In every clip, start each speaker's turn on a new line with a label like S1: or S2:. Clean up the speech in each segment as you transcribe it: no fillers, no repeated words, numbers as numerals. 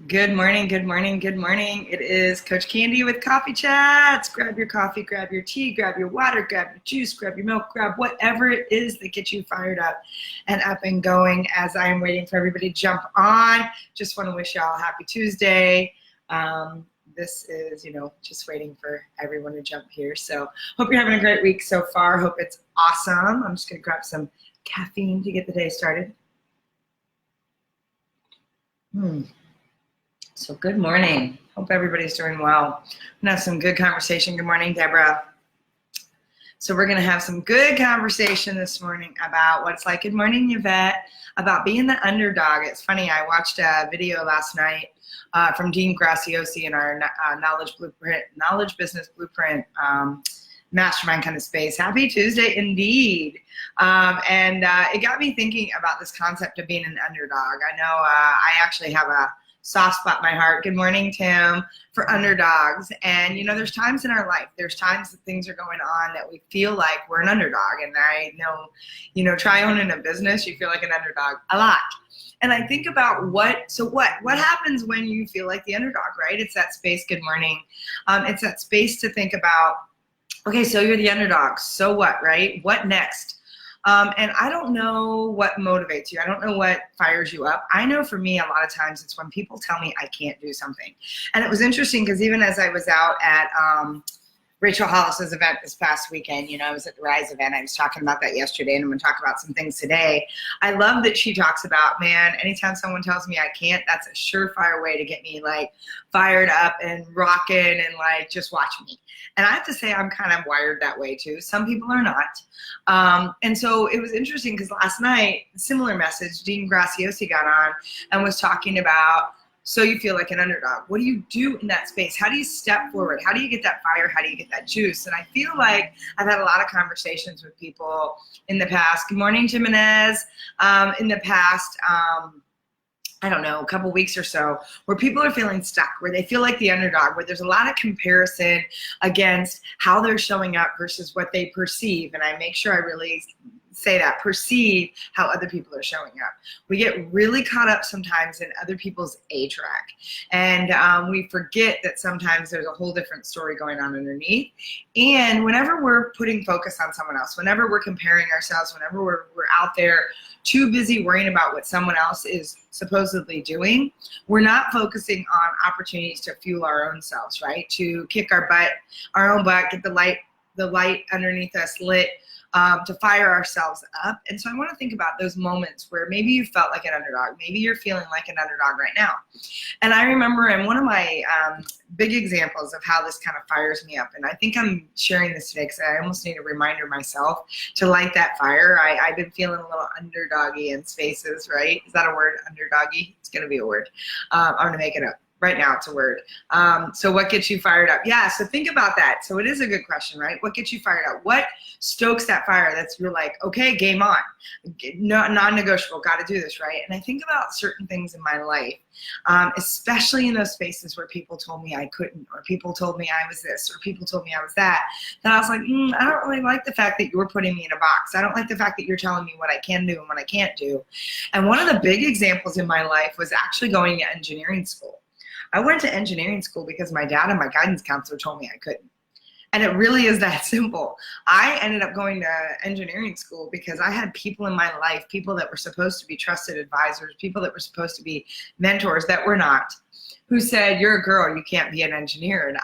S1: Good morning, good morning, good morning. It is Coach Candy with Coffee Chats. Grab your coffee, grab your tea, grab your water, grab your juice, grab your milk, grab whatever it is that gets you fired up and going as I am waiting for everybody to jump on. Just want to wish y'all a happy Tuesday. This is, just waiting for everyone to jump here. So hope you're having a great week so far. Hope it's awesome. I'm just going to grab some caffeine to get the day started. So good morning. Hope everybody's doing well. We're gonna have some good conversation. Good morning, Deborah. So we're gonna have some good conversation this morning about what it's like. Good morning, Yvette. About being the underdog. It's funny, I watched a video last night from Dean Graciosi in our Knowledge Business Blueprint mastermind kind of space. Happy Tuesday indeed. It got me thinking about this concept of being an underdog. I know I actually have a soft spot in my heart. Good morning, Tim, for underdogs. And, there's times in our life, there's times that things are going on that we feel like we're an underdog. And I know, try owning a business, you feel like an underdog a lot. And I think about what happens when you feel like the underdog, right? It's that space, good morning. It's that space to think about, okay, so you're the underdog. So what, right? What next? And I don't know what motivates you. I don't know what fires you up. I know for me, a lot of times it's when people tell me I can't do something. And it was interesting because even as I was out at Rachel Hollis's event this past weekend, I was at the Rise event. I was talking about that yesterday, and I'm going to talk about some things today. I love that she talks about, man, anytime someone tells me I can't, that's a surefire way to get me fired up and rocking and just watch me. And I have to say I'm kind of wired that way too. Some people are not. And so it was interesting because last night, similar message, Dean Graciosi got on and was talking about, so you feel like an underdog. What do you do in that space? How do you step forward? How do you get that fire? How do you get that juice? And I feel like I've had a lot of conversations with people in the past. Good morning, Jimenez. In the past, I don't know, a couple weeks or so, where people are feeling stuck, where they feel like the underdog, where there's a lot of comparison against how they're showing up versus what they perceive. And I make sure I really say that, perceive how other people are showing up. We get really caught up sometimes in other people's A track. And we forget that sometimes there's a whole different story going on underneath. And whenever we're putting focus on someone else, whenever we're comparing ourselves, whenever we're out there too busy worrying about what someone else is supposedly doing, we're not focusing on opportunities to fuel our own selves, right? To kick our own butt, get the light underneath us lit, to fire ourselves up. And so I want to think about those moments where maybe you felt like an underdog. Maybe you're feeling like an underdog right now. And I remember in one of my big examples of how this kind of fires me up, and I think I'm sharing this today because I almost need a reminder myself to light that fire. I've been feeling a little underdoggy in spaces, right? Is that a word, underdoggy? It's going to be a word. I'm going to make it up. Right now, it's a word. So what gets you fired up? Yeah, so think about that. So it is a good question, right? What gets you fired up? What stokes that fire that's you're like, okay, game on. No, non-negotiable, got to do this, right? And I think about certain things in my life, especially in those spaces where people told me I couldn't, or people told me I was this, or people told me I was that. Then I was like, I don't really like the fact that you're putting me in a box. I don't like the fact that you're telling me what I can do and what I can't do. And one of the big examples in my life was actually going to engineering school. I went to engineering school because my dad and my guidance counselor told me I couldn't. And it really is that simple. I ended up going to engineering school because I had people in my life, people that were supposed to be trusted advisors, people that were supposed to be mentors that were not, who said, you're a girl, you can't be an engineer. And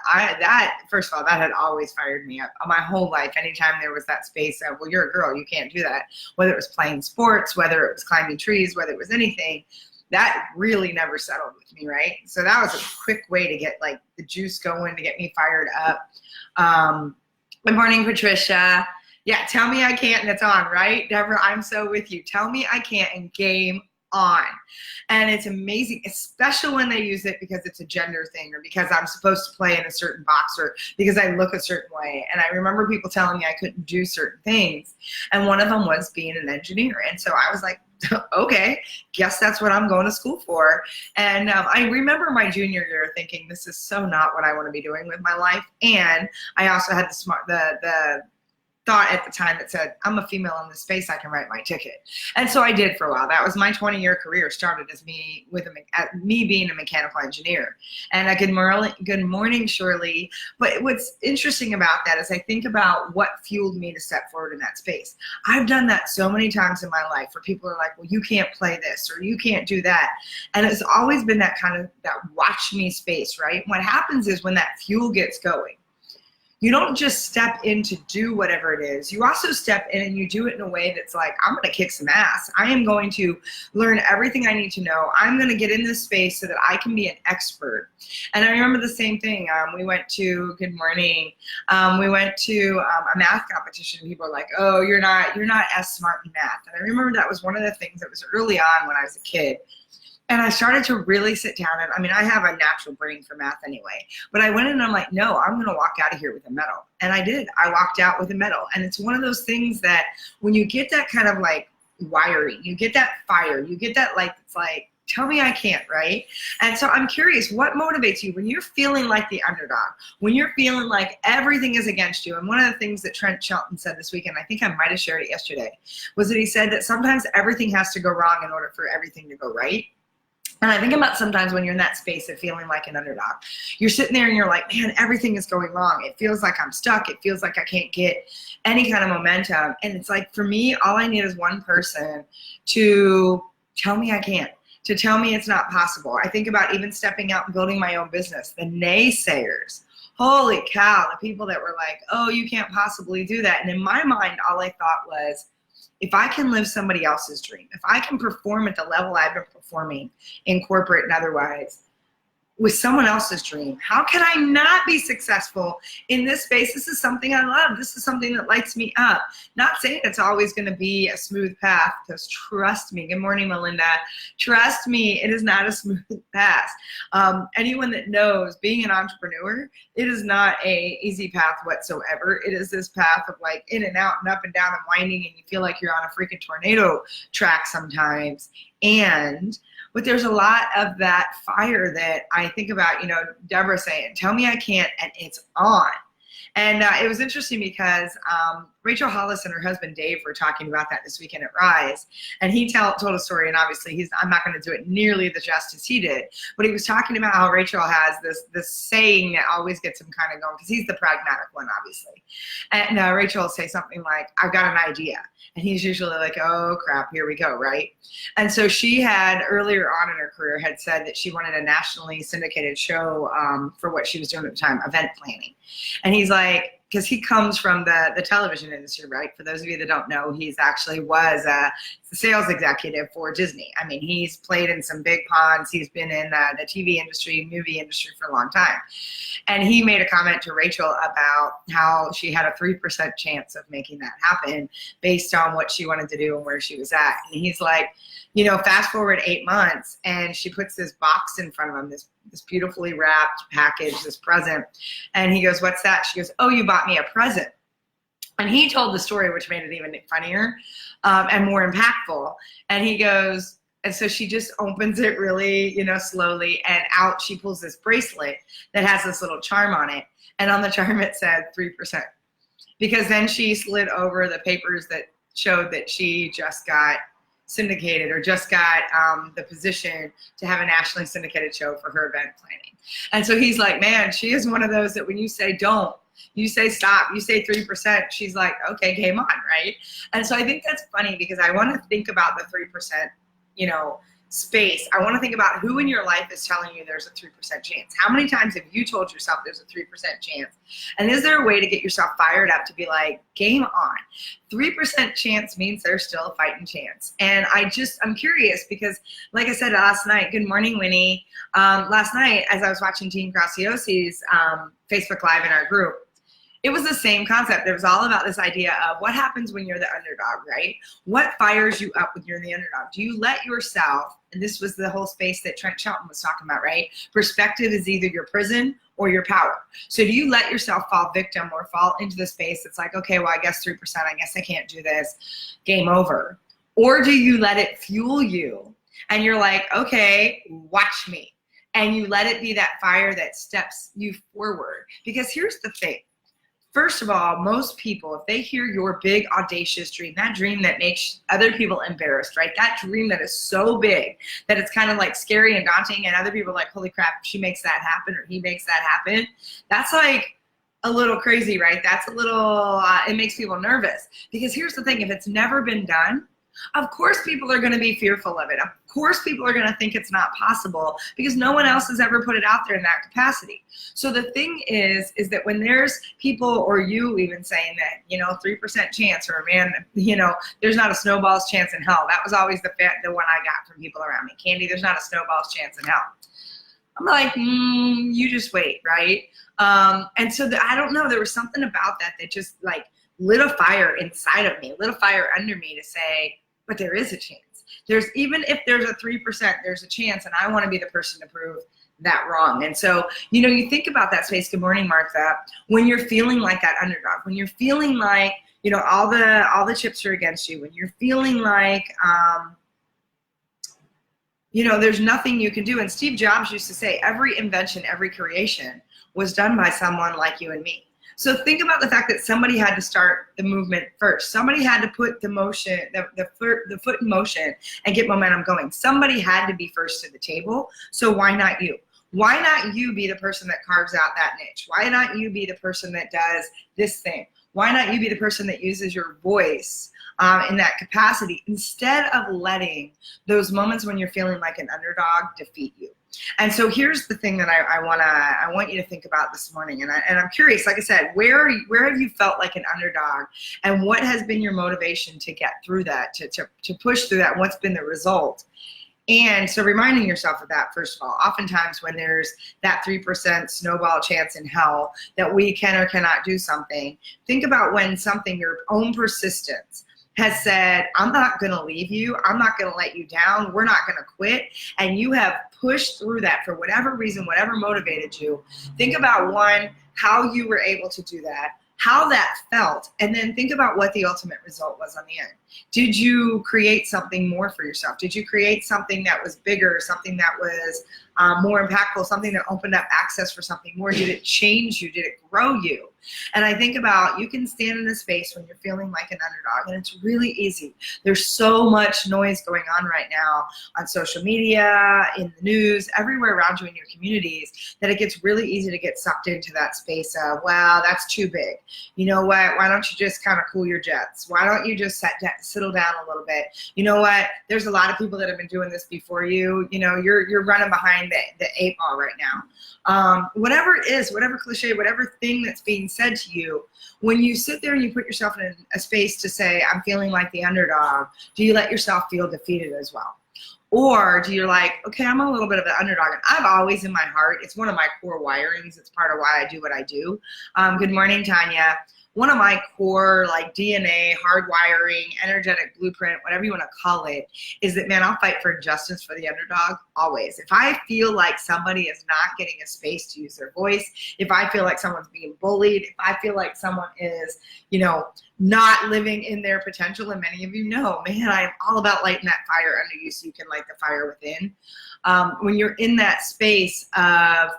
S1: first of all, that had always fired me up my whole life. Anytime there was that space of, well, you're a girl, you can't do that. Whether it was playing sports, whether it was climbing trees, whether it was anything, that really never settled with me, right? So that was a quick way to get the juice going, to get me fired up. Good morning, Patricia. Yeah, tell me I can't and it's on, right? Deborah, I'm so with you. Tell me I can't and game on. And it's amazing, especially when they use it because it's a gender thing, or because I'm supposed to play in a certain box, or because I look a certain way. And I remember people telling me I couldn't do certain things. And one of them was being an engineer. And so I was like, okay, guess that's what I'm going to school for. And I remember my junior year thinking, this is so not what I want to be doing with my life. And I also had the thought at the time that said, I'm a female in this space, I can write my ticket. And so I did for a while. That was my 20-year career, started as me being a mechanical engineer. And good morning, Shirley. But what's interesting about that is I think about what fueled me to step forward in that space. I've done that so many times in my life where people are like, well, you can't play this or you can't do that. And it's always been that kind of that watch me space, right? What happens is when that fuel gets going, you don't just step in to do whatever it is. You also step in and you do it in a way that's like, I'm going to kick some ass. I am going to learn everything I need to know. I'm going to get in this space so that I can be an expert. And I remember the same thing. We went to, good morning, we went to a math competition. People were like, oh, you're not as smart in math. And I remember that was one of the things that was early on when I was a kid. And I started to really sit down and, I mean, I have a natural brain for math anyway, but I went in and I'm like, no, I'm going to walk out of here with a medal. And I did. I walked out with a medal. And it's one of those things that when you get that kind of like wiring, you get that fire, you get that like, it's like, tell me I can't, right? And so I'm curious, what motivates you when you're feeling like the underdog, when you're feeling like everything is against you? And one of the things that Trent Shelton said this weekend, I think I might have shared it yesterday, was that he said that sometimes everything has to go wrong in order for everything to go right. And I think about sometimes when you're in that space of feeling like an underdog, you're sitting there and you're like, man, everything is going wrong. It feels like I'm stuck. It feels like I can't get any kind of momentum. And it's like, for me, all I need is one person to tell me I can't, to tell me it's not possible. I think about even stepping out and building my own business, the naysayers. Holy cow, the people that were like, oh, you can't possibly do that. And in my mind, all I thought was, if I can live somebody else's dream, if I can perform at the level I've been performing in corporate and otherwise with someone else's dream, how can I not be successful in this space? This is something I love. This is something that lights me up. Not saying it's always going to be a smooth path, because trust me, good morning, Melinda. Trust me, it is not a smooth path. Anyone that knows being an entrepreneur, it is not a easy path whatsoever. It is this path of like in and out and up and down and winding, and you feel like you're on a freaking tornado track sometimes. But there's a lot of that fire that I think about, you know, Deborah saying, tell me I can't, and it's on. And it was interesting because Rachel Hollis and her husband Dave were talking about that this weekend at Rise. And he told a story, and obviously I'm not going to do it nearly the justice he did, but he was talking about how Rachel has this saying that always gets him kind of going, because he's the pragmatic one, obviously. And Rachel will say something like, I've got an idea. And he's usually like, oh crap, here we go, right? And so she had earlier on in her career had said that she wanted a nationally syndicated show for what she was doing at the time, event planning. And he's like, because he comes from the television industry, right? For those of you that don't know, he's actually was a sales executive for Disney. I mean, he's played in some big ponds. He's been in the TV industry, movie industry for a long time. And he made a comment to Rachel about how she had a 3% chance of making that happen based on what she wanted to do and where she was at. And he's like, you know, fast forward 8 months, and she puts this box in front of him, this beautifully wrapped package, this present. And he goes, what's that? She goes, oh, you bought me a present. And he told the story, which made it even funnier and more impactful. And he goes, and so she just opens it really, you know, slowly, and out she pulls this bracelet that has this little charm on it. And on the charm it said 3%. Because then she slid over the papers that showed that she just got syndicated or just got the position to have a nationally syndicated show for her event planning. And so he's like, man, she is one of those that when you say don't, you say stop, you say 3%, she's like, okay, game on, right? And so I think that's funny, because I want to think about the 3%, you know, space. I want to think about who in your life is telling you there's a 3% chance. How many times have you told yourself there's a 3% chance? And is there a way to get yourself fired up to be like, game on? 3% chance means there's still a fighting chance. And I'm curious, because like I said last night, good morning, Winnie. Last night, as I was watching Jean Graciosi's Facebook Live in our group, it was the same concept. It was all about this idea of what happens when you're the underdog, right? What fires you up when you're the underdog? Do you let yourself, and this was the whole space that Trent Shelton was talking about, right? Perspective is either your prison or your power. So do you let yourself fall victim or fall into the space that's like, okay, well, I guess 3%, I guess I can't do this, game over? Or do you let it fuel you and you're like, okay, watch me. And you let it be that fire that steps you forward. Because here's the thing. First of all, most people, if they hear your big, audacious dream, that dream that makes other people embarrassed, right? That dream that is so big that it's kind of like scary and daunting, and other people are like, holy crap, she makes that happen or he makes that happen. That's like a little crazy, right? That's a little, it makes people nervous. Because here's the thing, if it's never been done, of course people are going to be fearful of it. Of course people are going to think it's not possible because no one else has ever put it out there in that capacity. So the thing is that when there's people or you even saying that, 3% chance, or man, there's not a snowball's chance in hell. That was always the one I got from people around me. Candy, there's not a snowball's chance in hell. I'm like, you just wait, right? And so I don't know, there was something about that just like lit a fire inside of me, lit a fire under me to say, but there is a chance. Even if there's a 3%, there's a chance, and I want to be the person to prove that wrong. And so, you think about that space. Good morning, Martha. When you're feeling like that underdog, when you're feeling like, all the chips are against you, when you're feeling like, there's nothing you can do. And Steve Jobs used to say, every invention, every creation was done by someone like you and me. So think about the fact that somebody had to start the movement first. Somebody had to put the motion, the foot in motion and get momentum going. Somebody had to be first to the table. So why not you? Why not you be the person that carves out that niche? Why not you be the person that does this thing? Why not you be the person that uses your voice in that capacity instead of letting those moments when you're feeling like an underdog defeat you? And so here's the thing that I want you to think about this morning. And I'm curious, like I said, where have you felt like an underdog, and what has been your motivation to get through that, to push through that? What's been the result? And so reminding yourself of that, first of all, oftentimes when there's that 3% snowball chance in hell that we can or cannot do something, think about when something, your own persistence, has said, I'm not going to leave you. I'm not going to let you down. We're not going to quit. And you have pushed through that for whatever reason, whatever motivated you. Think about, one, how you were able to do that, how that felt, and then think about what the ultimate result was on the end. Did you create something more for yourself? Did you create something that was bigger, something that was more impactful, something that opened up access for something more? Did it change you? Did it grow you? And I think about, you can stand in a space when you're feeling like an underdog, and it's really easy. There's so much noise going on right now on social media, in the news, everywhere around you in your communities, that it gets really easy to get sucked into that space of, wow, that's too big. You know what? Why don't you just kind of cool your jets? Why don't you just settle down a little bit? You know what? There's a lot of people that have been doing this before you. You're running behind the 8 ball right now. Whatever it is, whatever cliche, whatever thing that's being said to you, when you sit there and you put yourself in a space to say, I'm feeling like the underdog, do you let yourself feel defeated as well? Or do you like, okay, I'm a little bit of an underdog. And I've always in my heart, it's one of my core wirings. It's part of why I do what I do. Good morning, Tanya. One of my core DNA, hardwiring, energetic blueprint, whatever you want to call it, is that, man, I'll fight for justice for the underdog always. If I feel like somebody is not getting a space to use their voice, if I feel like someone's being bullied, if I feel like someone is, not living in their potential, and many of you know, man, I'm all about lighting that fire under you so you can light the fire within. When you're in that space of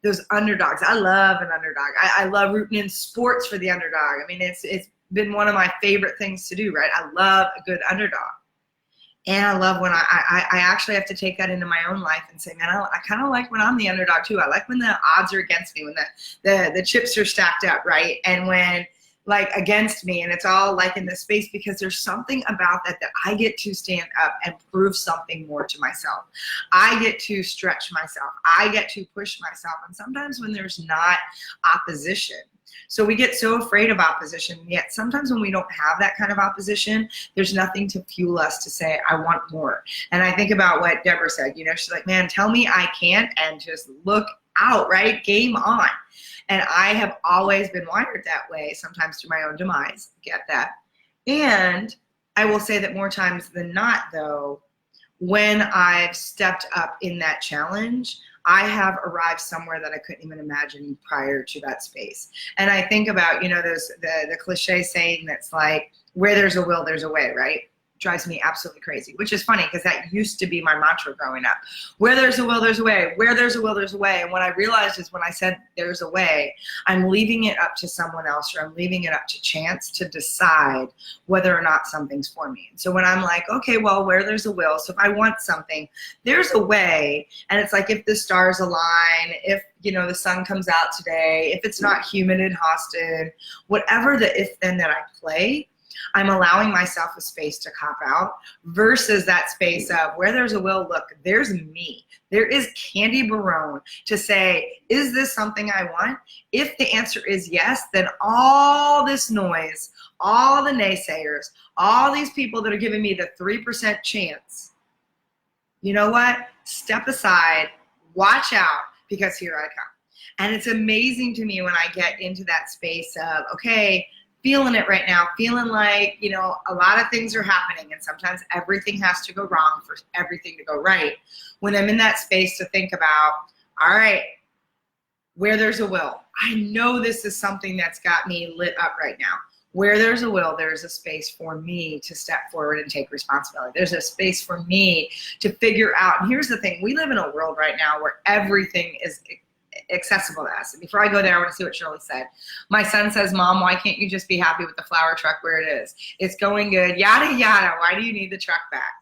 S1: those underdogs, I love an underdog. I love rooting in sports for the underdog. I mean, it's been one of my favorite things to do, right? I love a good underdog. And I love when I actually have to take that into my own life and say, man, I kind of like when I'm the underdog too. I like when the odds are against me, when the chips are stacked up, right? And when against me, and it's all in this space, because there's something about that I get to stand up and prove something more to myself. I get to stretch myself. I get to push myself. And sometimes when there's not opposition, so we get so afraid of opposition, yet sometimes when we don't have that kind of opposition, there's nothing to fuel us to say, I want more. And I think about what Deborah said, she's like, man, tell me I can't, and just look out, right? Game on. And I have always been wired that way, sometimes through my own demise, get that. And I will say that more times than not, though, when I've stepped up in that challenge, I have arrived somewhere that I couldn't even imagine prior to that space. And I think about, there's the cliche saying that's like, where there's a will, there's a way, right? drives me absolutely crazy, which is funny because that used to be my mantra growing up. Where there's a will, there's a way. Where there's a will, there's a way. And what I realized is when I said there's a way, I'm leaving it up to someone else, or I'm leaving it up to chance to decide whether or not something's for me. So when I'm like, okay, well, where there's a will, so if I want something, there's a way. And it's like if the stars align, if the sun comes out today, if it's not humid in Austin, whatever the if then that I play, I'm allowing myself a space to cop out versus that space of where there's a will, look, there's me. There is Candy Barone to say, is this something I want? If the answer is yes, then all this noise, all the naysayers, all these people that are giving me the 3% chance, you know what? Step aside, watch out, because here I come. And it's amazing to me when I get into that space of, okay, feeling it right now, feeling like, a lot of things are happening and sometimes everything has to go wrong for everything to go right. When I'm in that space to think about, all right, where there's a will, I know this is something that's got me lit up right now. Where there's a will, there's a space for me to step forward and take responsibility. There's a space for me to figure out, and here's the thing, we live in a world right now where everything is accessible to us. And before I go there, I want to see what Shirley said. My son says, Mom, why can't you just be happy with the flower truck where it is? It's going good, yada, yada. Why do you need the truck back?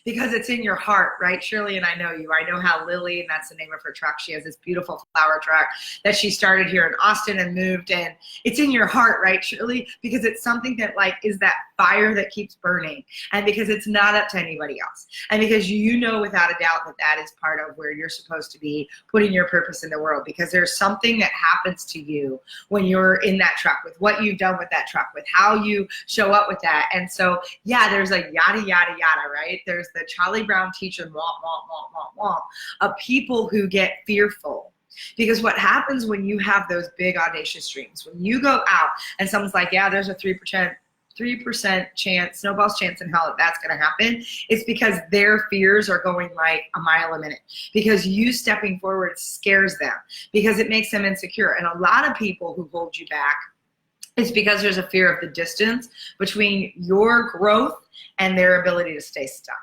S1: Because it's in your heart, right? Shirley and I know you. I know how Lily, and that's the name of her truck, she has this beautiful flower truck that she started here in Austin and moved in. It's in your heart, right, Shirley? Because it's something that is that fire that keeps burning, and because it's not up to anybody else. And because without a doubt that is part of where you're supposed to be putting your purpose in the world, because there's something that happens to you when you're in that truck, with what you've done with that truck, with how you show up with that. And so, yeah, there's a yada, yada, yada, right? There's the Charlie Brown teaching, womp, womp, womp, womp, womp, of people who get fearful. Because what happens when you have those big audacious dreams, when you go out and someone's like, yeah, there's a 3% chance, snowball's chance in hell that that's going to happen, it's because their fears are going like a mile a minute. Because you stepping forward scares them, because it makes them insecure. And a lot of people who hold you back, it's because there's a fear of the distance between your growth and their ability to stay stuck.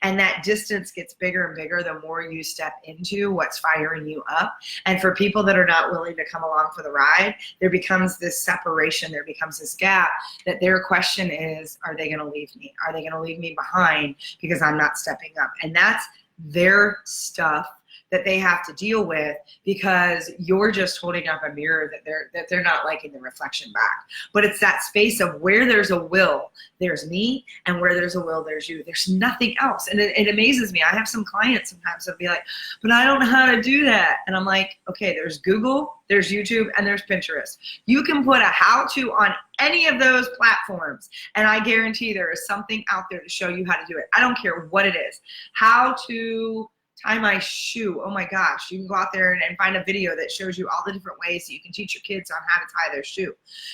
S1: And that distance gets bigger and bigger the more you step into what's firing you up. And for people that are not willing to come along for the ride, there becomes this separation, there becomes this gap that their question is, are they going to leave me? Are they going to leave me behind because I'm not stepping up? And that's their stuff that they have to deal with, because you're just holding up a mirror that they're not liking the reflection back. But it's that space of where there's a will, there's me, and where there's a will, there's you. There's nothing else. And it amazes me. I have some clients sometimes that'll be like, but I don't know how to do that. And I'm like, okay, there's Google, there's YouTube, and there's Pinterest. You can put a how-to on any of those platforms, and I guarantee there is something out there to show you how to do it. I don't care what it is. How to tie my shoe. Oh my gosh, you can go out there and find a video that shows you all the different ways that you can teach your kids on how to tie their shoe.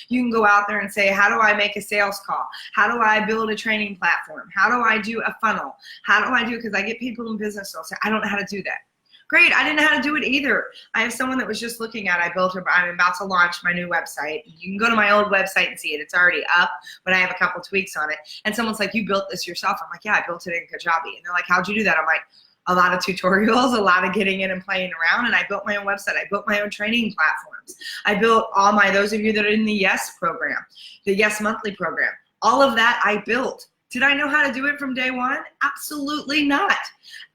S1: You can go out there and say, how do I make a sales call? How do I build a training platform? How do I do a funnel? How do I do, because I get people in business who'll say, I don't know how to do that. Great, I didn't know how to do it either. I have someone that was just looking at, I'm about to launch my new website. You can go to my old website and see it. It's already up, but I have a couple tweaks on it. And someone's like, you built this yourself? I'm like, yeah, I built it in Kajabi. And they're like, how'd you do that? I'm like, a lot of tutorials, a lot of getting in and playing around, and I built my own website. I built my own training platforms. I built those of you that are in the Yes program, the Yes Monthly program, all of that I built. Did I know how to do it from day one? Absolutely not.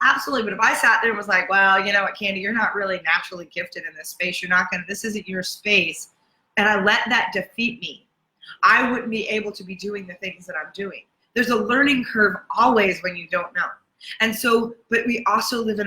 S1: Absolutely. But if I sat there and was like, well, you know what, Candy, you're not really naturally gifted in this space. This isn't your space. And I let that defeat me, I wouldn't be able to be doing the things that I'm doing. There's a learning curve always when you don't know. And so, but we also live in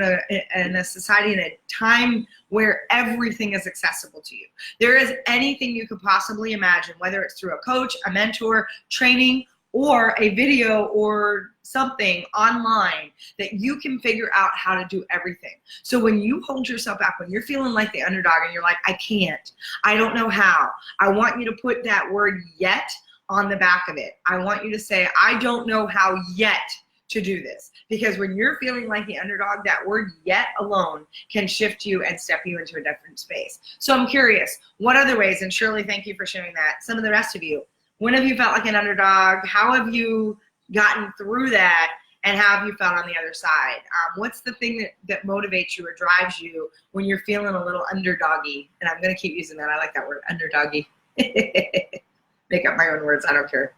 S1: a society, in a time where everything is accessible to you. There is anything you could possibly imagine, whether it's through a coach, a mentor, training, or a video or something online, that you can figure out how to do everything. So when you hold yourself back, when you're feeling like the underdog and you're like, I can't, I don't know how, I want you to put that word yet on the back of it. I want you to say, I don't know how yet to do this. Because when you're feeling like the underdog, that word yet alone can shift you and step you into a different space. So I'm curious, what other ways, and Shirley, thank you for sharing that. Some of the rest of you, when have you felt like an underdog? How have you gotten through that, and how have you felt on the other side? What's the thing that motivates you or drives you when you're feeling a little underdoggy? And I'm going to keep using that. I like that word, underdoggy. Make up my own words. I don't care.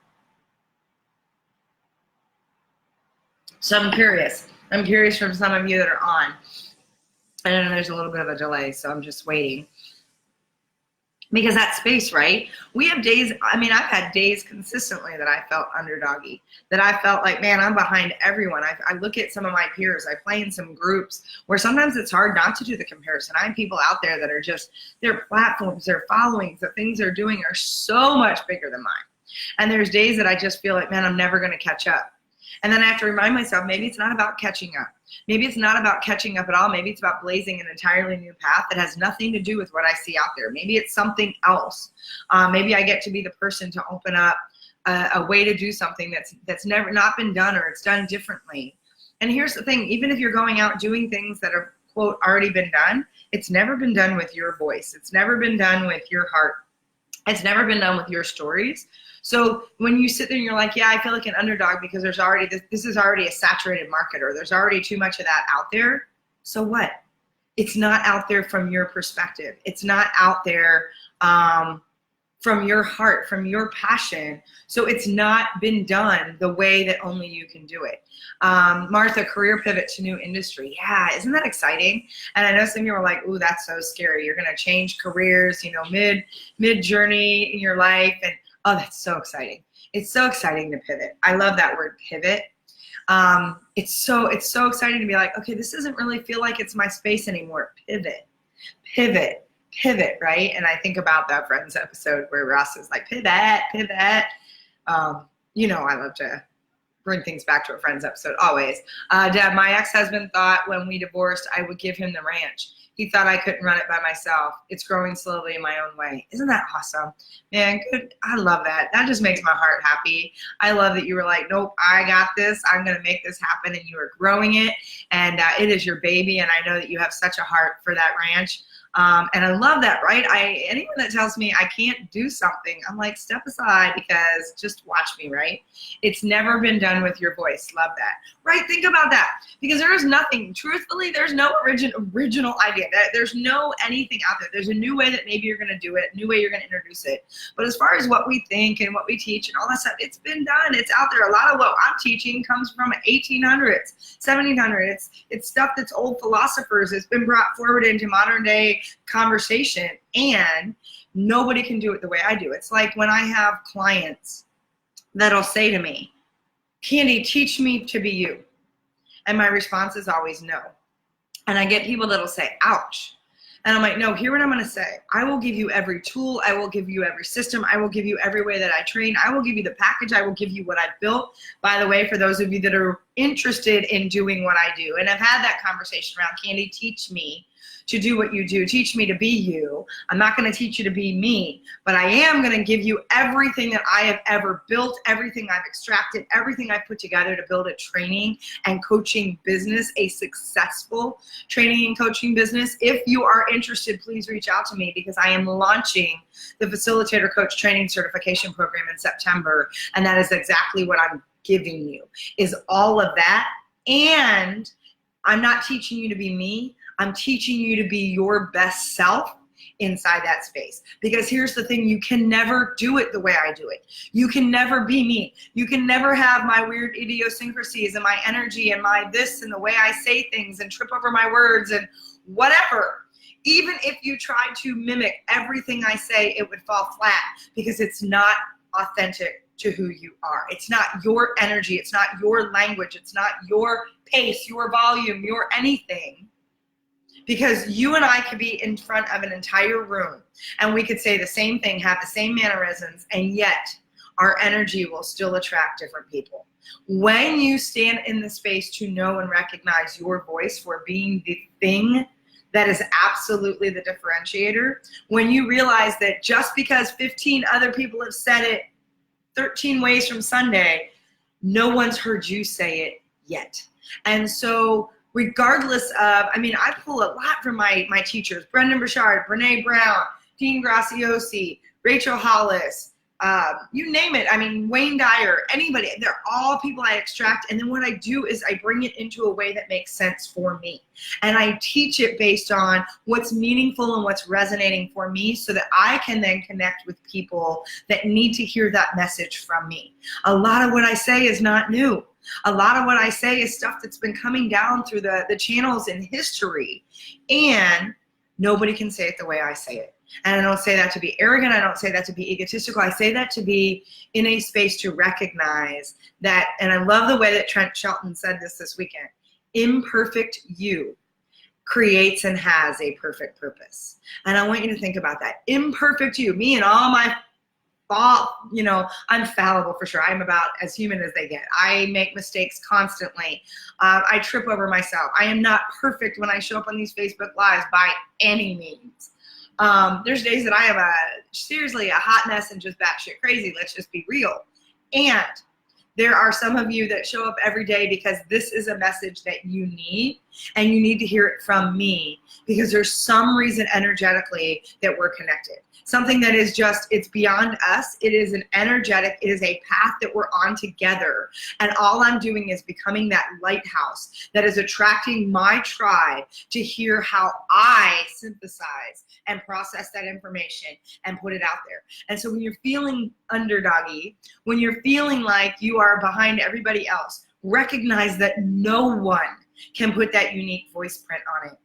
S1: So I'm curious. I'm curious from some of you that are on. I know there's a little bit of a delay, so I'm just waiting. Because that space, right? We have days, I mean, I've had days consistently that I felt underdoggy, that I felt like, man, I'm behind everyone. I look at some of my peers, I play in some groups where sometimes it's hard not to do the comparison. I have people out there that are just, their platforms, their followings, the things they're doing are so much bigger than mine. And there's days that I just feel like, man, I'm never going to catch up. And then I have to remind myself, maybe it's not about catching up. Maybe it's not about catching up at all. Maybe it's about blazing an entirely new path that has nothing to do with what I see out there. Maybe it's something else. Maybe I get to be the person to open up a way to do something that's never not been done, or it's done differently. And here's the thing, even if you're going out doing things that are, quote, already been done, it's never been done with your voice. It's never been done with your heart. It's never been done with your stories. So when you sit there and you're like, yeah, I feel like an underdog because there's already, this is already a saturated market, or there's already too much of that out there. So what? It's not out there from your perspective. It's not out there from your heart, from your passion. So it's not been done the way that only you can do it. Martha, career pivot to new industry. Yeah, isn't that exciting? And I know some of you are like, ooh, that's so scary. You're going to change careers, you know, mid journey in your life. And oh, that's so exciting. It's so exciting to pivot. I love that word, pivot. It's so exciting to be like, okay, this doesn't really feel like it's my space anymore. Pivot, right? And I think about that Friends episode where Ross is like, pivot. You know, I love to bring things back to a Friends episode, always. Deb, my ex-husband thought when we divorced, I would give him the ranch. He thought I couldn't run it by myself. It's growing slowly in my own way. Isn't that awesome? Man, good. I love that. That just makes my heart happy. I love that you were like, nope, I got this. I'm going to make this happen. And you are growing it. And it is your baby. And I know that you have such a heart for that ranch. And I love that, right? Anyone that tells me I can't do something, I'm like, step aside, because just watch me, right? It's never been done with your voice. Love that, right? Think about that, because there is nothing, truthfully, there's no original idea. There's no anything out there. There's a new way that maybe you're going to do it, a new way you're going to introduce it. But as far as what we think and what we teach and all that stuff, it's been done. It's out there. A lot of what I'm teaching comes from 1800s, 1700s. It's stuff that's old philosophers. It's been brought forward into modern day conversation, and nobody can do it the way I do. It's like when I have clients that'll say to me, Candy, teach me to be you. And my response is always no. And I get people that'll say, ouch. And I'm like, no, hear what I'm going to say. I will give you every tool. I will give you every system. I will give you every way that I train. I will give you the package. I will give you what I've built. By the way, for those of you that are interested in doing what I do, and I've had that conversation around, Candy, teach me to do what you do. Teach me to be you. I'm not going to teach you to be me, but I am going to give you everything that I have ever built, everything I've extracted, everything I've put together to build a training and coaching business, a successful training and coaching business. If you are interested, please reach out to me, because I am launching the Facilitator Coach Training Certification Program in September, and that is exactly what I'm giving you, is all of that. And I'm not teaching you to be me. I'm teaching you to be your best self inside that space. Because here's the thing, you can never do it the way I do it. You can never be me. You can never have my weird idiosyncrasies and my energy and my this and the way I say things and trip over my words and whatever. Even if you try to mimic everything I say, it would fall flat, because it's not authentic to who you are. It's not your energy. It's not your language. It's not your pace, your volume, your anything. Because you and I could be in front of an entire room and we could say the same thing, have the same mannerisms, and yet our energy will still attract different people. When you stand in the space to know and recognize your voice for being the thing that is absolutely the differentiator, when you realize that just because 15 other people have said it 13 ways from Sunday, no one's heard you say it yet. And so regardless of, I mean, I pull a lot from my teachers, Brendan Burchard, Brene Brown, Dean Graciosi, Rachel Hollis, you name it. I mean, Wayne Dyer, anybody, they're all people I extract. And then what I do is I bring it into a way that makes sense for me. And I teach it based on what's meaningful and what's resonating for me so that I can then connect with people that need to hear that message from me. A lot of what I say is not new. A lot of what I say is stuff that's been coming down through the channels in history. And nobody can say it the way I say it. And I don't say that to be arrogant. I don't say that to be egotistical. I say that to be in a space to recognize that, and I love the way that Trent Shelton said this weekend, imperfect you creates and has a perfect purpose. And I want you to think about that. Imperfect you, me and all my fault, you know, I'm fallible for sure. I'm about as human as they get. I make mistakes constantly. I trip over myself. I am not perfect when I show up on these Facebook Lives by any means. There's days that I am seriously a hot mess and just batshit crazy. Let's just be real. And there are some of you that show up every day because this is a message that you need, and you need to hear it from me because there's some reason energetically that we're connected. Something that is just, it's beyond us. It is an energetic, it is a path that we're on together. And all I'm doing is becoming that lighthouse that is attracting my tribe to hear how I synthesize and process that information and put it out there. And so when you're feeling underdoggy, when you're feeling like you are behind everybody else, recognize that no one can put that unique voice print on it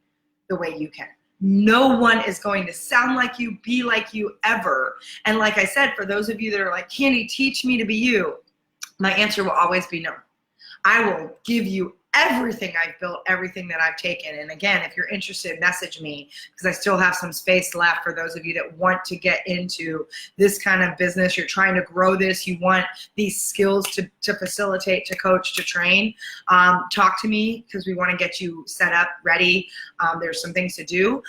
S1: the way you can. No one is going to sound like you, be like you ever. And like I said, for those of you that are like, Candy, teach me to be you, my answer will always be no. I will give you everything I've built, everything that I've taken. And again, if you're interested, message me because I still have some space left for those of you that want to get into this kind of business. You're trying to grow this. You want these skills to facilitate, to coach, to train. Talk to me because we want to get you set up, ready. There's some things to do.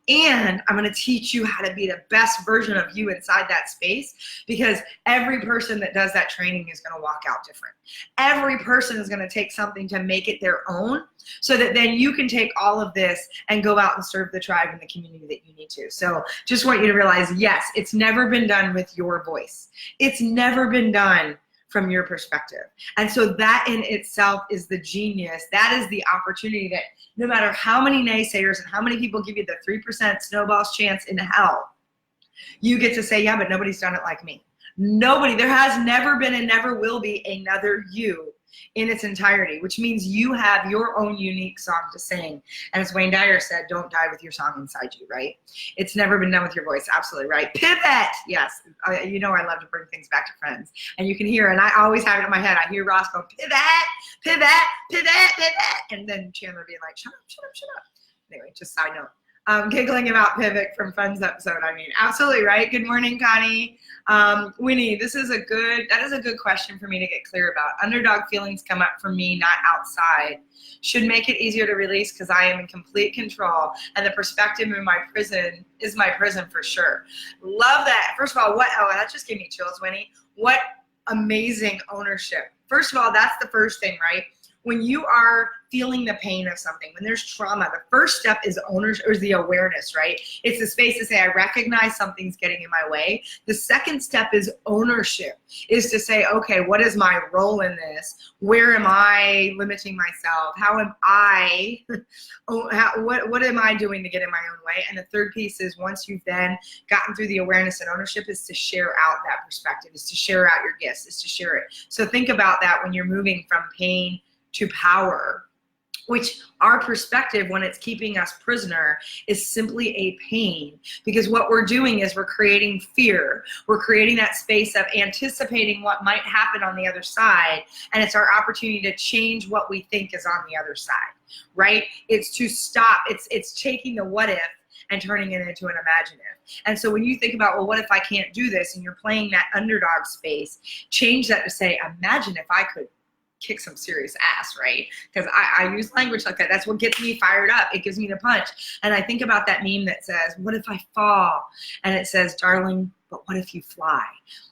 S1: And I'm going to teach you how to be the best version of you inside that space because every person that does that training is going to walk out different. Every person is going to take something to make it their own so that then you can take all of this and go out and serve the tribe and the community that you need to. So just want you to realize, yes, it's never been done with your voice. It's never been done from your perspective. And so that in itself is the genius. That is the opportunity that no matter how many naysayers and how many people give you the 3% snowball's chance in hell, you get to say, yeah, but nobody's done it like me. Nobody, there has never been and never will be another you in its entirety, which means you have your own unique song to sing. And as Wayne Dyer said, don't die with your song inside you, right? It's never been done with your voice. Absolutely right. Pivot. Yes. You know, I love to bring things back to friends. And you can hear, and I always have it in my head. I hear Ross go, pivot, pivot, pivot, pivot. And then Chandler being like, shut up, shut up, shut up. Anyway, just side note. Giggling about pivot from Friends episode. I mean, absolutely right. Good morning, Connie. Winnie, that is a good question for me to get clear about. Underdog feelings come up from me, not outside. Should make it easier to release because I am in complete control and the perspective in my prison is my prison for sure. Love that. First of all, that just gave me chills, Winnie. What amazing ownership. First of all, that's the first thing, right? When you are feeling the pain of something, when there's trauma, the first step is ownership, or the awareness, right? It's the space to say, I recognize something's getting in my way. The second step is ownership, is to say, okay, what is my role in this? Where am I limiting myself? How am I, what am I doing to get in my own way? And the third piece is once you've then gotten through the awareness and ownership is to share out that perspective, is to share out your gifts, is to share it. So think about that when you're moving from pain to power, which our perspective when it's keeping us prisoner is simply a pain, because what we're doing is we're creating fear. We're creating that space of anticipating what might happen on the other side, and it's our opportunity to change what we think is on the other side, right? It's to stop, it's taking the what if and turning it into an imaginative. And so when you think about, well, what if I can't do this, and you're playing that underdog space, change that to say, imagine if I could kick some serious ass, right? Because I use language like that. That's what gets me fired up. It gives me the punch. And I think about that meme that says, what if I fall? And it says, darling, but what if you fly?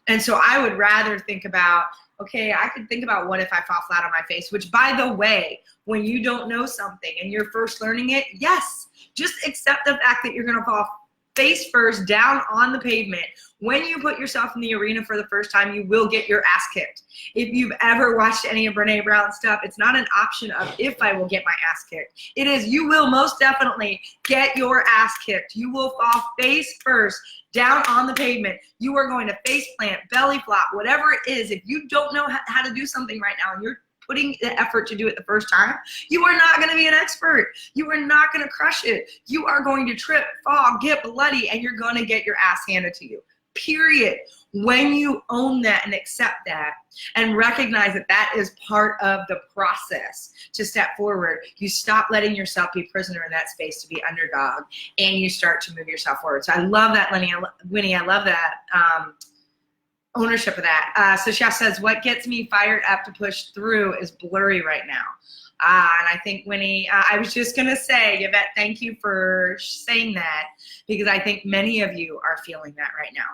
S1: And so I would rather think about, okay, I could think about what if I fall flat on my face, which by the way, when you don't know something and you're first learning it, yes, just accept the fact that you're going to fall face first, down on the pavement. When you put yourself in the arena for the first time, you will get your ass kicked. If you've ever watched any of Brene Brown's stuff, it's not an option of if I will get my ass kicked. It is you will most definitely get your ass kicked. You will fall face first, down on the pavement. You are going to face plant, belly flop, whatever it is. If you don't know how to do something right now and you're putting the effort to do it the first time, you are not going to be an expert. You are not going to crush it. You are going to trip, fall, get bloody, and you're going to get your ass handed to you. Period. When you own that and accept that and recognize that that is part of the process to step forward, you stop letting yourself be prisoner in that space to be underdog, and you start to move yourself forward. So I love that, Winnie. I love that. Ownership of that. So Chef says, what gets me fired up to push through is blurry right now. And I think, Winnie, I was just going to say, Yvette, thank you for saying that, because I think many of you are feeling that right now.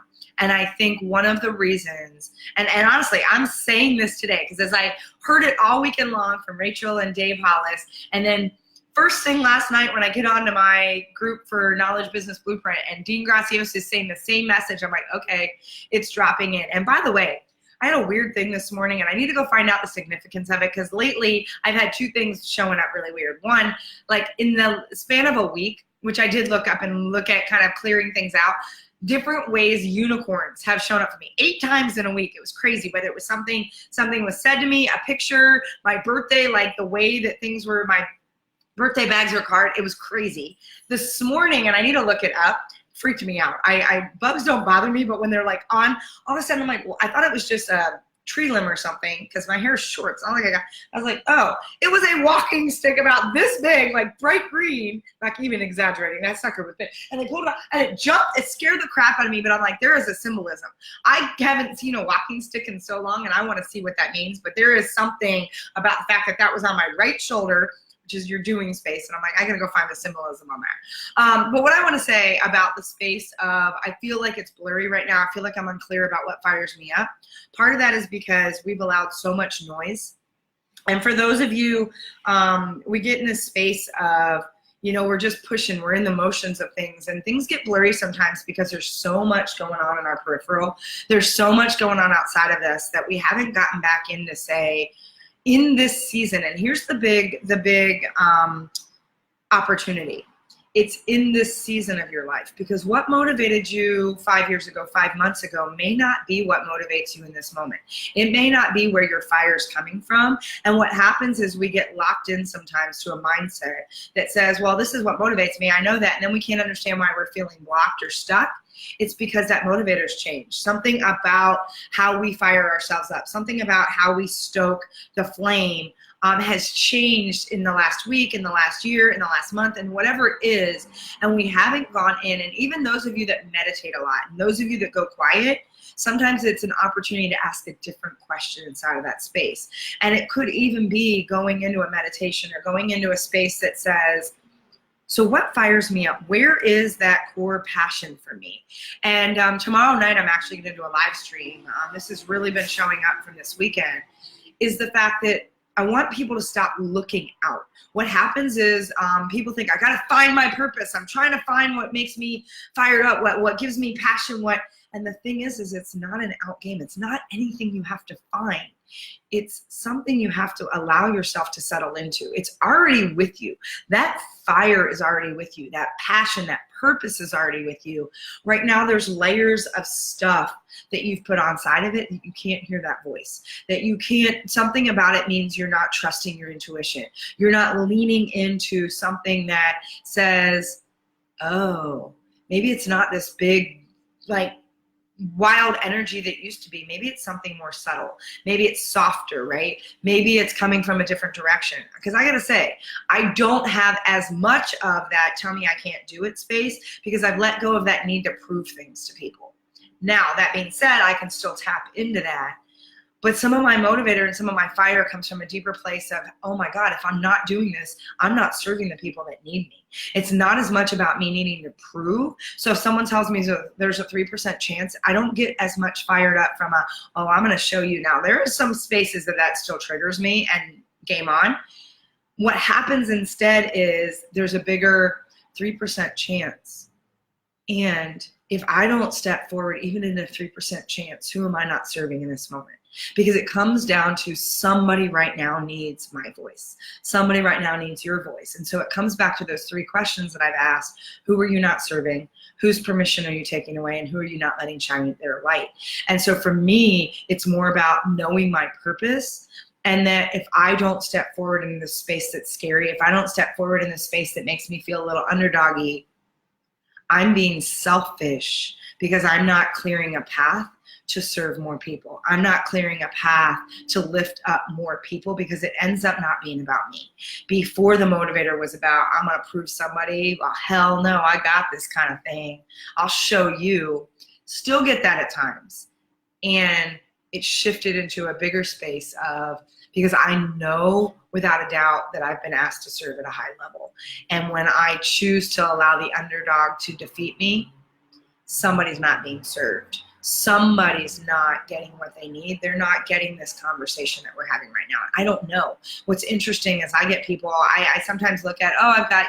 S1: And I think one of the reasons, and honestly, I'm saying this today because as I heard it all weekend long from Rachel and Dave Hollis, and then first thing last night when I get onto my group for Knowledge Business Blueprint and Dean Gracios is saying the same message, I'm like, okay, it's dropping in. And by the way, I had a weird thing this morning, and I need to go find out the significance of it, because lately I've had two things showing up really weird. One, like in the span of a week, which I did look up and look at kind of clearing things out, different ways unicorns have shown up for me 8 times in a week. It was crazy, whether it was something was said to me, a picture, my birthday, like the way that things were, my birthday bags or card, it was crazy. This morning, and I need to look it up, freaked me out. Bugs don't bother me, but when they're like on, all of a sudden I'm like, well, I thought it was just a tree limb or something, because my hair is short. It's not like I was like, oh, it was a walking stick about this big, like bright green, not even exaggerating, that sucker was big. And they pulled it out and it jumped, it scared the crap out of me, but I'm like, there is a symbolism. I haven't seen a walking stick in so long, and I want to see what that means, but there is something about the fact that that was on my right shoulder, which is your doing space. And I'm like, I gotta go find the symbolism on that. But what I wanna say about the space of, I feel like it's blurry right now. I feel like I'm unclear about what fires me up. Part of that is because we've allowed so much noise. And for those of you, we get in this space of, you know, we're just pushing, we're in the motions of things, and things get blurry sometimes because there's so much going on in our peripheral. There's so much going on outside of this that we haven't gotten back in to say, in this season, and here's the big opportunity. It's in this season of your life, because what motivated you 5 years ago, 5 months ago, may not be what motivates you in this moment. It may not be where your fire's coming from. And what happens is we get locked in sometimes to a mindset that says, well, this is what motivates me. I know that. And then we can't understand why we're feeling blocked or stuck. It's because that motivator's changed. Something about how we fire ourselves up, something about how we stoke the flame has changed in the last week, in the last year, in the last month, and whatever it is. And we haven't gone in, and even those of you that meditate a lot, and those of you that go quiet, sometimes it's an opportunity to ask a different question inside of that space. And it could even be going into a meditation or going into a space that says, so what fires me up? Where is that core passion for me? And tomorrow night, I'm actually going to do a live stream. This has really been showing up from this weekend, is the fact that I want people to stop looking out. What happens is people think, I got to find my purpose. I'm trying to find what makes me fired up, what gives me passion, and the thing is it's not an out game. It's not anything you have to find. It's something you have to allow yourself to settle into. It's already with you. That fire is already with you. That passion, that purpose is already with you. Right now, there's layers of stuff that you've put on side of it that you can't hear that voice. That you can't, something about it means you're not trusting your intuition. You're not leaning into something that says, oh, maybe it's not this big, like, wild energy that used to be. Maybe it's something more subtle. Maybe it's softer, right? Maybe it's coming from a different direction. Because I gotta say, I don't have as much of that tell me I can't do it space, because I've let go of that need to prove things to people. Now, that being said, I can still tap into that. But some of my motivator and some of my fire comes from a deeper place of, oh my God, if I'm not doing this, I'm not serving the people that need me. It's not as much about me needing to prove. So if someone tells me there's a 3% chance, I don't get as much fired up from oh, I'm going to show you now. There are some spaces that still triggers me, and game on. What happens instead is there's a bigger 3% chance. And if I don't step forward, even in a 3% chance, who am I not serving in this moment? Because it comes down to somebody right now needs my voice. Somebody right now needs your voice. And so it comes back to those 3 questions that I've asked. Who are you not serving? Whose permission are you taking away? And who are you not letting shine their light? And so for me, it's more about knowing my purpose. And that if I don't step forward in the space that's scary, if I don't step forward in the space that makes me feel a little underdoggy, I'm being selfish because I'm not clearing a path to serve more people. I'm not clearing a path to lift up more people because it ends up not being about me. Before the motivator was about, I'm gonna prove somebody, well, hell no, I got this kind of thing. I'll show you. Still get that at times. And it shifted into a bigger space of, because I know without a doubt that I've been asked to serve at a high level. And when I choose to allow the underdog to defeat me, somebody's not being served. Somebody's not getting what they need. They're not getting this conversation that we're having right now. I don't know. What's interesting is I get people, I sometimes look at, oh, I've got,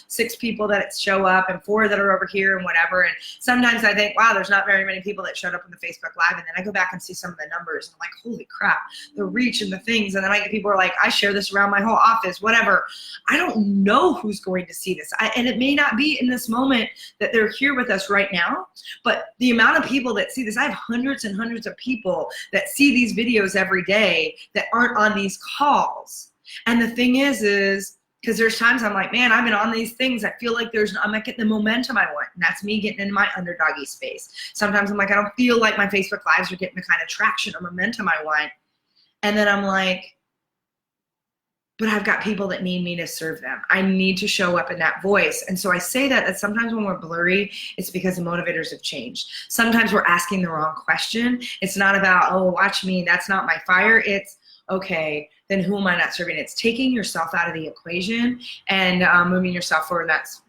S1: 6 people that show up and 4 that are over here and whatever. And sometimes I think, wow, there's not very many people that showed up on the Facebook Live. And then I go back and see some of the numbers and I'm like, holy crap, the reach and the things. And then I get people who are like, I share this around my whole office, whatever. I don't know who's going to see this. And it may not be in this moment that they're here with us right now, but the amount of people that see this, I have hundreds and hundreds of people that see these videos every day that aren't on these calls. And the thing is because there's times I'm like, man, I've been on these things. I feel like I'm not getting the momentum I want. And that's me getting in my underdoggy space. Sometimes I'm like, I don't feel like my Facebook Lives are getting the kind of traction or momentum I want. And then I'm like, but I've got people that need me to serve them. I need to show up in that voice. And so I say that sometimes when we're blurry, it's because the motivators have changed. Sometimes we're asking the wrong question. It's not about, oh, watch me, that's not my fire. It's, okay, then who am I not serving? It's taking yourself out of the equation and moving yourself forward. That's,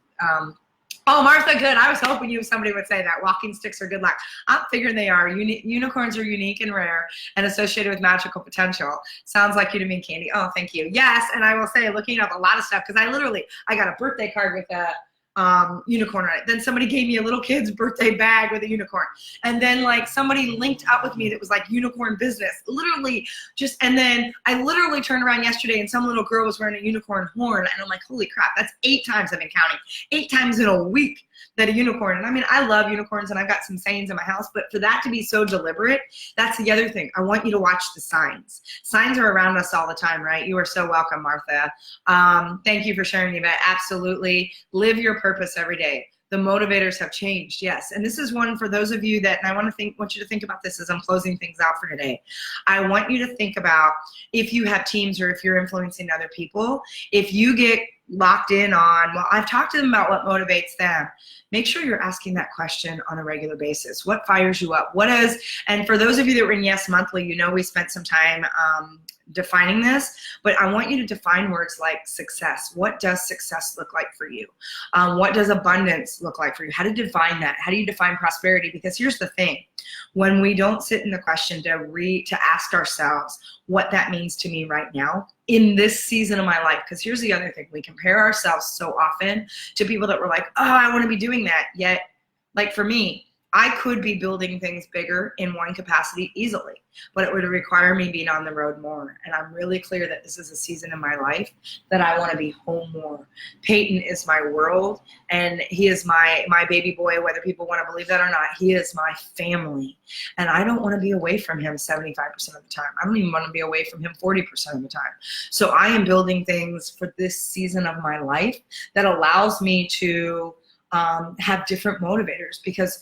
S1: oh, Martha, good. I was hoping somebody would say that. Walking sticks are good luck. I'm figuring they are. Unicorns are unique and rare and associated with magical potential. Sounds like you to me, Candy. Oh, thank you. Yes, and I will say, looking up a lot of stuff, because I got a birthday card with a unicorn on it. Then somebody gave me a little kid's birthday bag with a unicorn. And then somebody linked up with me that was like unicorn business. Literally and then I literally turned around yesterday and some little girl was wearing a unicorn horn. And I'm like, holy crap, that's 8 times I've been counting. 8 times in a week that a unicorn. And I mean, I love unicorns and I've got some sayings in my house, but for that to be so deliberate, that's the other thing. I want you to watch the signs. Signs are around us all the time, right? You are so welcome, Martha. Thank you for sharing, Yvette. Absolutely. Live your purpose every day. The motivators have changed, yes. And this is one for those of you that, and I want you to think about this as I'm closing things out for today. I want you to think about if you have teams or if you're influencing other people, if you get locked in on, well, I've talked to them about what motivates them. Make sure you're asking that question on a regular basis. What fires you up? And for those of you that were in Yes Monthly, we spent some time defining this, but I want you to define words like success. What does success look like for you? What does abundance look like for you? How to define that? How do you define prosperity? Because here's the thing. When we don't sit in the question to ask ourselves what that means to me right now in this season of my life, because here's the other thing. We compare ourselves so often to people that were like, oh, I want to be doing that. Yet, like for me, I could be building things bigger in one capacity easily, but it would require me being on the road more. And I'm really clear that this is a season in my life that I want to be home more. Peyton is my world, and he is my baby boy, whether people want to believe that or not. He is my family, and I don't want to be away from him 75% of the time. I don't even want to be away from him 40% of the time. So I am building things for this season of my life that allows me to have different motivators, because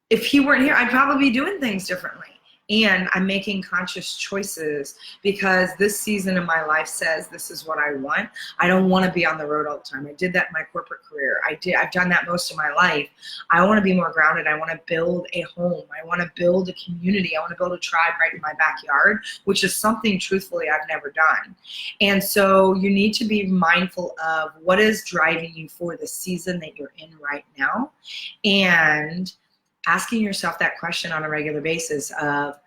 S1: if he weren't here, I'd probably be doing things differently. And I'm making conscious choices because this season of my life says this is what I want. I don't want to be on the road all the time. I did that in my corporate career. I've done that most of my life. I want to be more grounded. I want to build a home. I want to build a community. I want to build a tribe right in my backyard, which is something truthfully I've never done. And so you need to be mindful of what is driving you for the season that you're in right now, and asking yourself that question on a regular basis of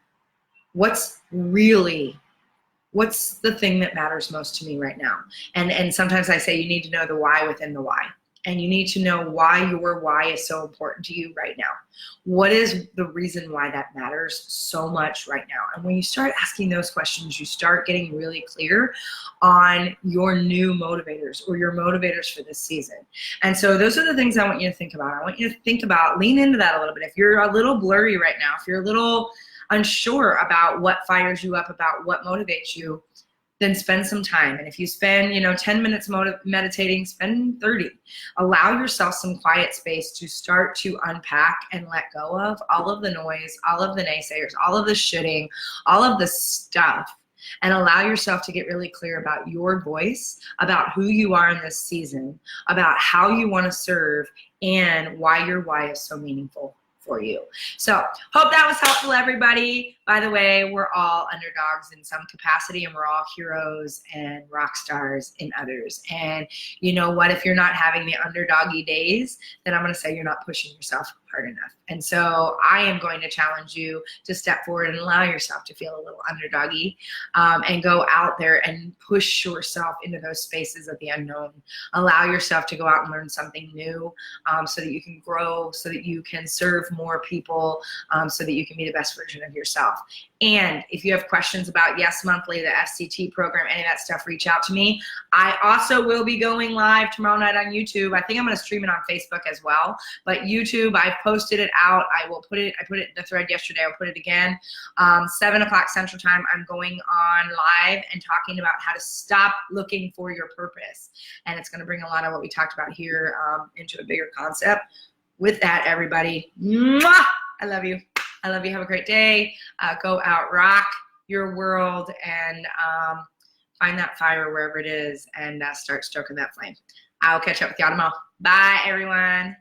S1: what's the thing that matters most to me right now. And sometimes I say you need to know the why within the why. And you need to know why your why is so important to you right now. What is the reason why that matters so much right now? And when you start asking those questions, you start getting really clear on your new motivators or your motivators for this season. And so those are the things I want you to think about. I want you to think about, lean into that a little bit. If you're a little blurry right now, if you're a little unsure about what fires you up, about what motivates you, then spend some time. And if you spend, 10 minutes meditating, spend 30. Allow yourself some quiet space to start to unpack and let go of all of the noise, all of the naysayers, all of the shoulding, all of the stuff, and allow yourself to get really clear about your voice, about who you are in this season, about how you want to serve, and why your why is so meaningful for you. So hope that was helpful, everybody. By the way, we're all underdogs in some capacity, and we're all heroes and rock stars in others. And you know what? If you're not having the underdoggy days, then I'm going to say you're not pushing yourself hard enough. And so I am going to challenge you to step forward and allow yourself to feel a little underdoggy, and go out there and push yourself into those spaces of the unknown. Allow yourself to go out and learn something new, so that you can grow, so that you can serve more people, so that you can be the best version of yourself. And if you have questions about Yes Monthly, the FCT program, any of that stuff, reach out to me. I also will be going live tomorrow night on YouTube. I think I'm going to stream it on Facebook as well. But YouTube, I've posted it out. I put it in the thread yesterday. I'll put it again. 7 o'clock Central Time, I'm going on live and talking about how to stop looking for your purpose. And it's going to bring a lot of what we talked about here into a bigger concept. With that, everybody, mwah! I love you. I love you. Have a great day. Go out, rock your world, and find that fire wherever it is, and start stoking that flame. I'll catch up with y'all tomorrow. Bye, everyone.